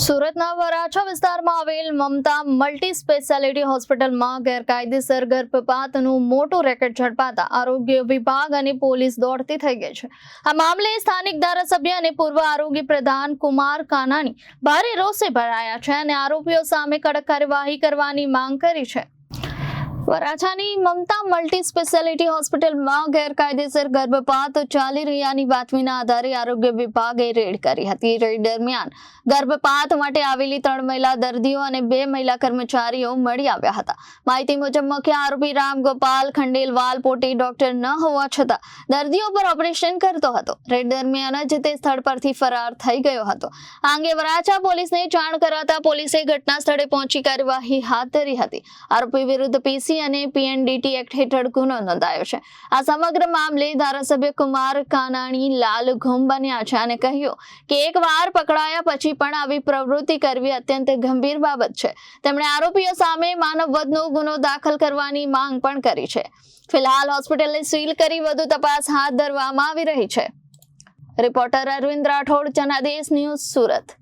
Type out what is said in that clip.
સુરતના વરાછા વિસ્તારમાં આવેલ મમતા મલ્ટી સ્પેશિયાલિટી હોસ્પિટલમાં ગેરકાયદેસર ગર્ભપાતનું મોટું રેકેટ ઝડપાતા આરોગ્ય વિભાગ અને પોલીસ દોડતી થઈ ગઈ છે। આ મામલે સ્થાનિક ધારાસભ્ય અને પૂર્વ આરોગ્ય પ્રધાન કુમાર કાનાણી ભારે રોષે ભરાયા છે અને આરોપીઓ સામે કડક કાર્યવાહી કરવાની માંગ કરી છે। વરાછાની મમતા મલ્ટી સ્પેશિયાલિટી હોસ્પિટલમાં ગેરકાયદેસર ગર્ભપાત ચાલી રહ્યાની બાતમીના આધારે આરોગ્ય વિભાગે રેડ કરી હતી। રેડ દરમિયાન ગર્ભપાત માટે આવેલી 3 મહિલા દર્દીઓ અને 2 મહિલા કર્મચારીઓ મળી આવ્યા હતા। માહિતી મુજબ મુખ્ય આરોપી રામગોપાલ ખંડેલવાલ પોટી ડોક્ટર ન હોવા છતાં દર્દીઓ પર ઓપરેશન કરતો હતો। રેડ દરમિયાન જ તે સ્થળ પરથી ફરાર થઈ ગયો હતો। આ અંગે વરાછા પોલીસને જાણ કરાતા પોલીસે ઘટના સ્થળે પહોંચી કાર્યવાહી હાથ ધરી હતી। આરોપી વિરુદ્ધ પીસી અને પીએનડીટી એક્ટ હેઠળ ગુનો નોંધાયો છે। આ સમગ્ર મામલે ધારાસભ્ય કુમાર કાનાણી લાલ ઘૂમ બન્યા છે અને કહ્યું કે એકવાર પકડાયા પછી પણ આવી પ્રવૃત્તિ કરવી અત્યંત ગંભીર બાબત છે। તેમણે આરોપીઓ સામે માનવવધનો ગુનો દાખલ કરવાની માંગ પણ કરી છે। ફિલહાલ હોસ્પિટલને સીલ કરી વધુ તપાસ હાથ ધરવામાં આવી રહી છે। Reporter Arvind Rathod, Janadesh news, Surat.